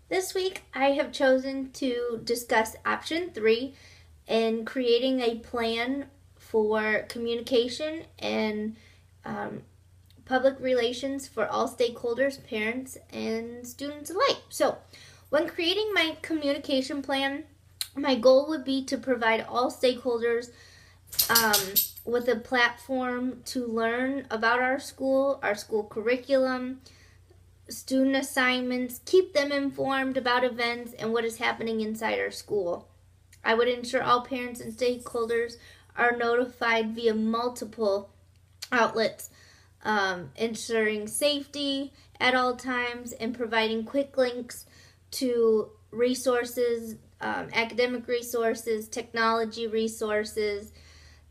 This week, I have chosen to discuss option 3 in creating a plan for communication and public relations for all stakeholders, parents, and students alike. So, when creating my communication plan, my goal would be to provide all stakeholders with a platform to learn about our school curriculum, student assignments, keep them informed about events and what is happening inside our school. I would ensure all parents and stakeholders are notified via multiple outlets, ensuring safety at all times and providing quick links to resources, academic resources, technology resources,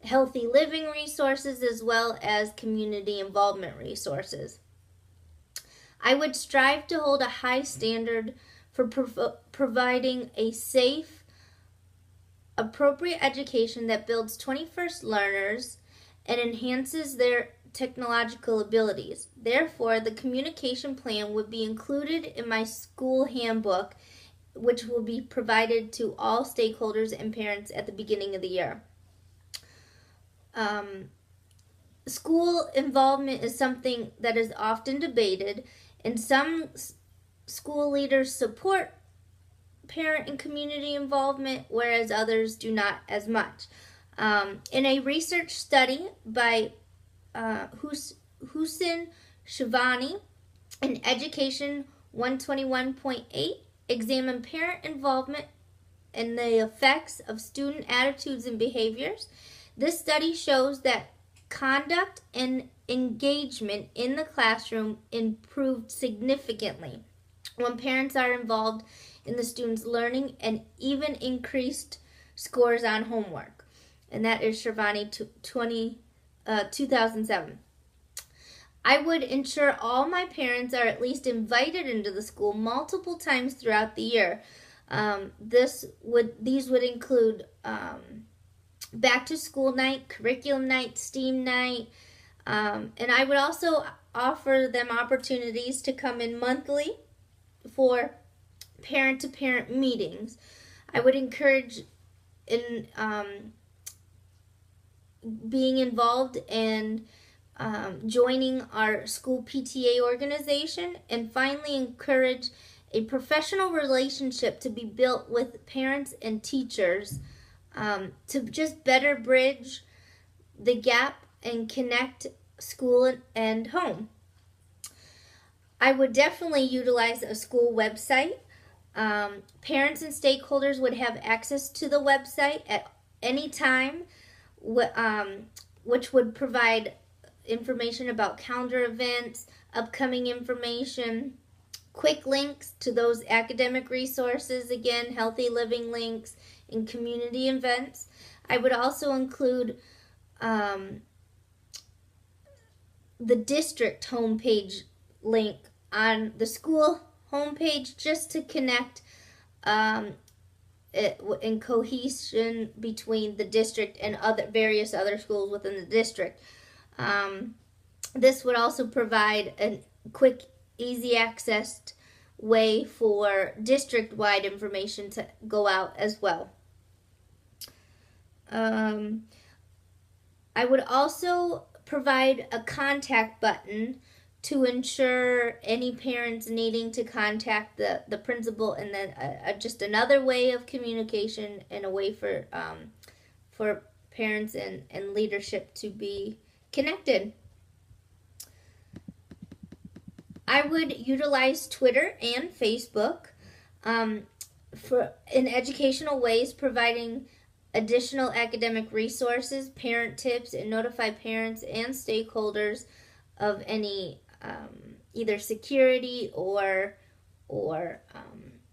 healthy living resources, as well as community involvement resources. I would strive to hold a high standard for providing a safe, appropriate education that builds 21st learners and enhances their technological abilities. Therefore, the communication plan would be included in my school handbook, which will be provided to all stakeholders and parents at the beginning of the year. School involvement is something that is often debated, and some school leaders support parent and community involvement, whereas others do not as much. In a research study by Hussein Shivani in Education 121.8 examined parent involvement and the effects of student attitudes and behaviors. This study shows that conduct and engagement in the classroom improved significantly when parents are involved in the students' learning and even increased scores on homework. And that is Shivani 2007. I would ensure all my parents are at least invited into the school multiple times throughout the year. These would include back to school night, curriculum night, STEAM night, and I would also offer them opportunities to come in monthly for parent-to-parent meetings. I would encourage in being involved and joining our school PTA organization, and finally encourage a professional relationship to be built with parents and teachers to just better bridge the gap and connect school and home. I would definitely utilize a school website. Parents and stakeholders would have access to the website at any time, which would provide information about calendar events, upcoming information, quick links to those academic resources, again, healthy living links, and community events. I would also include the district homepage link on the school homepage just to connect in cohesion between the district and various other schools within the district. This would also provide a quick, easy access way for district-wide information to go out as well. I would also provide a contact button to ensure any parents needing to contact the principal, and then just another way of communication and a way for parents and leadership to be connected. I would utilize Twitter and Facebook in educational ways, providing additional academic resources, parent tips, and notify parents and stakeholders of any either security or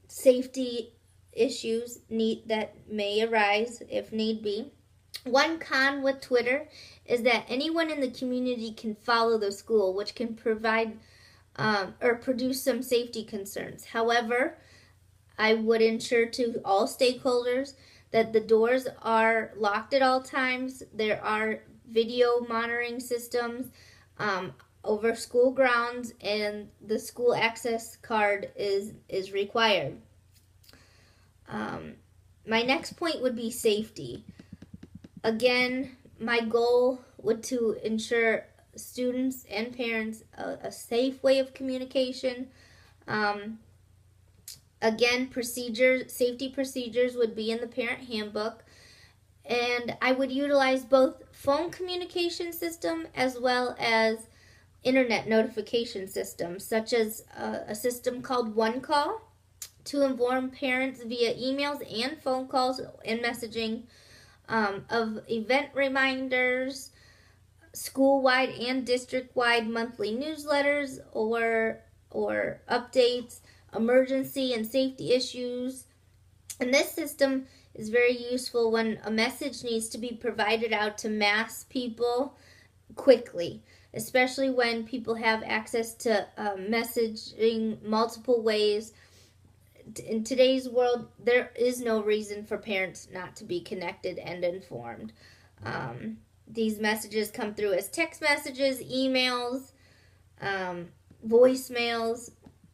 safety issues that may arise if need be. One con with Twitter is that anyone in the community can follow the school, which can provide or produce some safety concerns. However, I would ensure to all stakeholders that the doors are locked at all times. There are video monitoring systems. over school grounds, and the school access card is required. My next point would be safety. Again, my goal would to ensure students and parents a safe way of communication. Again, safety procedures would be in the parent handbook, and I would utilize both phone communication system as well as internet notification systems, such as a system called One Call to inform parents via emails and phone calls and messaging of event reminders, school-wide and district-wide monthly newsletters or updates, emergency and safety issues. And this system is very useful when a message needs to be provided out to mass people quickly, especially when people have access to messaging multiple ways. In today's world, there is no reason for parents not to be connected and informed. These messages come through as text messages, emails, voicemails,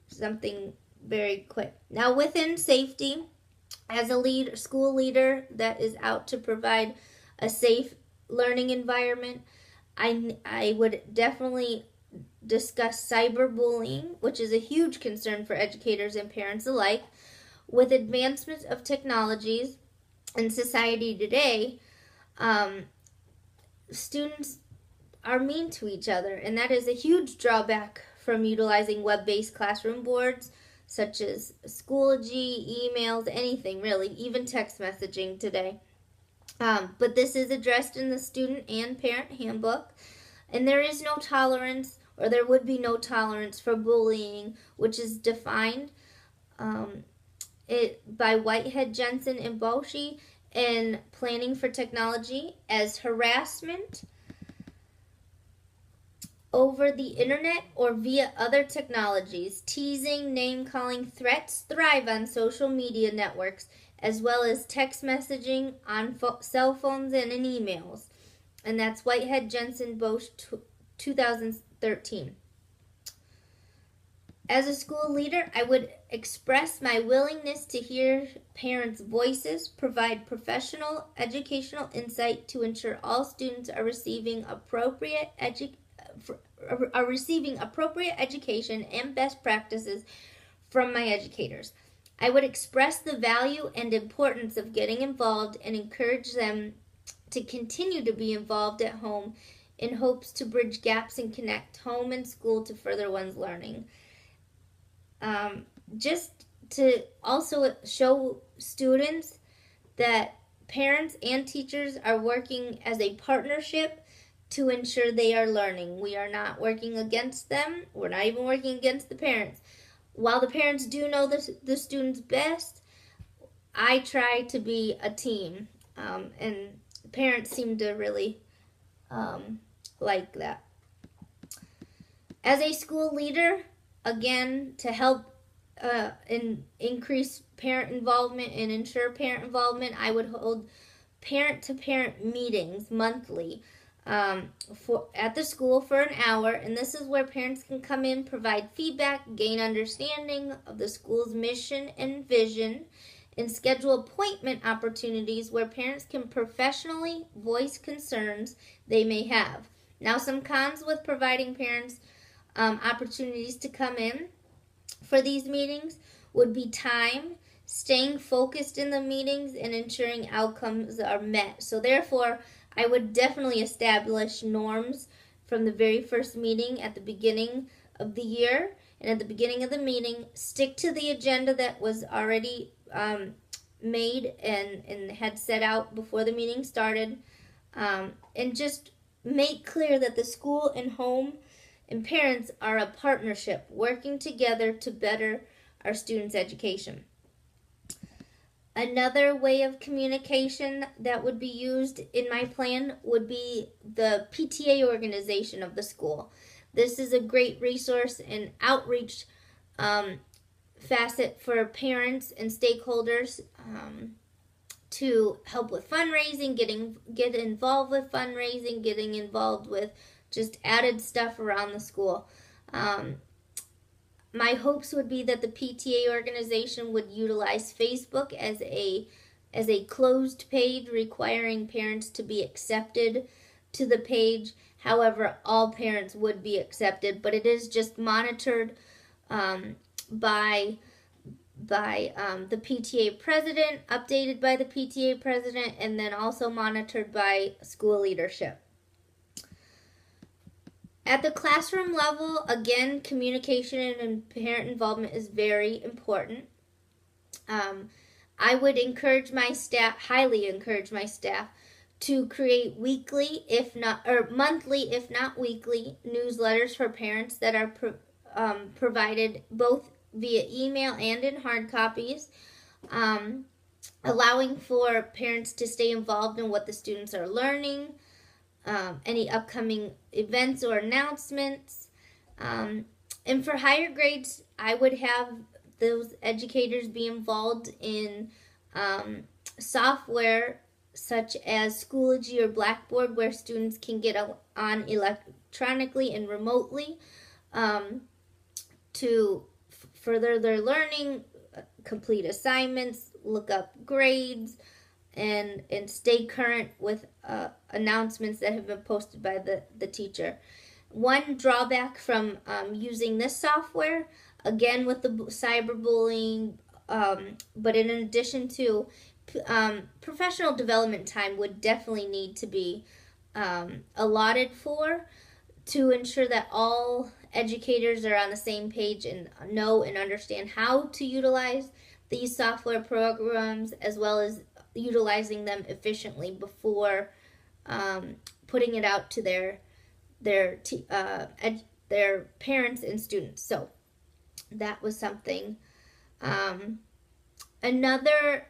something very quick. Now, within safety, as a school leader that is out to provide a safe learning environment, I would definitely discuss cyberbullying, which is a huge concern for educators and parents alike. With advancements of technologies in society today, students are mean to each other, and that is a huge drawback from utilizing web-based classroom boards such as Schoology, emails, anything really, even text messaging today. But this is addressed in the student and parent handbook, and there is no tolerance, or there would be no tolerance for bullying, which is defined by Whitehead, Jensen, and Bauchi in Planning for Technology as harassment over the internet or via other technologies. Teasing, name-calling, threats thrive on social media networks, as well as text messaging on cell phones and in emails. And that's Whitehead, Jensen, Bosch, 2013. As a school leader, I would express my willingness to hear parents' voices, provide professional educational insight to ensure all students are receiving appropriate education and best practices from my educators. I would express the value and importance of getting involved and encourage them to continue to be involved at home in hopes to bridge gaps and connect home and school to further one's learning. Just to also show students that parents and teachers are working as a partnership to ensure they are learning. We are not working against them. We're not even working against the parents. While the parents do know the students best, I try to be a team, and parents seem to really like that. As a school leader, again, to help increase parent involvement and ensure parent involvement, I would hold parent-to-parent meetings monthly at the school for an hour, and this is where parents can come in, provide feedback, gain understanding of the school's mission and vision, and schedule appointment opportunities where parents can professionally voice concerns they may have. Now, some cons with providing parents opportunities to come in for these meetings would be time, staying focused in the meetings, and ensuring outcomes are met. So therefore, I would definitely establish norms from the very first meeting at the beginning of the year, and at the beginning of the meeting, stick to the agenda that was already made and had set out before the meeting started, and just make clear that the school and home and parents are a partnership working together to better our students' education. Another way of communication that would be used in my plan would be the PTA organization of the school. This is a great resource and outreach facet for parents and stakeholders to help with fundraising, get involved with fundraising, getting involved with just added stuff around the school. My hopes would be that the PTA organization would utilize Facebook as a closed page, requiring parents to be accepted to the page. However, all parents would be accepted, but it is just monitored by the PTA president, updated by the PTA president, and then also monitored by school leadership. At the classroom level, again, communication and parent involvement is very important. I would encourage my staff, highly encourage my staff, to create weekly, if not, or monthly, if not weekly, newsletters for parents that are provided both via email and in hard copies, allowing for parents to stay involved in what the students are learning, any upcoming events or announcements. And for higher grades, I would have those educators be involved in software such as Schoology or Blackboard, where students can get on electronically and remotely to further their learning, complete assignments, look up grades, and stay current with announcements that have been posted by the teacher. One drawback from using this software, again with the cyberbullying, but in addition to professional development time would definitely need to be allotted to ensure that all educators are on the same page and know and understand how to utilize these software programs, as well as utilizing them efficiently before putting it out to their parents and students. So that was something. Another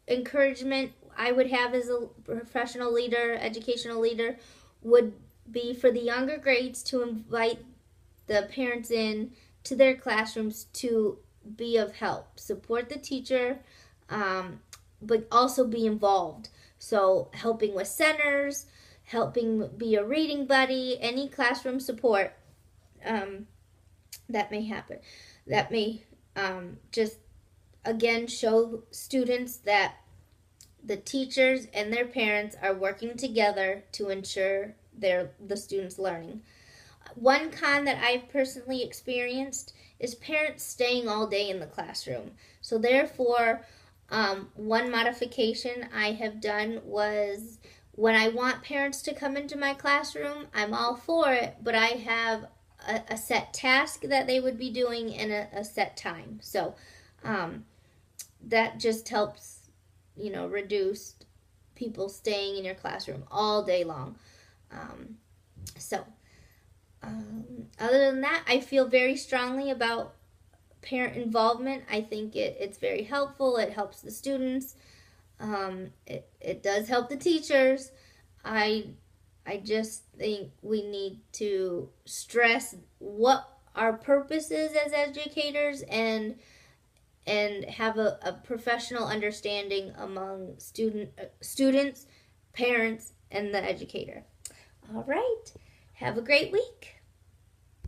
encouragement I would have as a professional leader, educational leader, would be for the younger grades to invite the parents in to their classrooms to be of help, support the teacher, but also be involved. So helping with centers, helping be a reading buddy, any classroom support that may happen. That may just, again, show students that the teachers and their parents are working together to ensure the students' learning. One con that I've personally experienced is parents staying all day in the classroom. So therefore, one modification I have done was, when I want parents to come into my classroom, I'm all for it, but I have a set task that they would be doing in a set time. So that just helps, reduce people staying in your classroom all day long. Other than that, I feel very strongly about parent involvement. I think it's very helpful. It helps the students. It does help the teachers. I just think we need to stress what our purpose is as educators, and have a professional understanding among students, parents, and the educator. All right. Have a great week.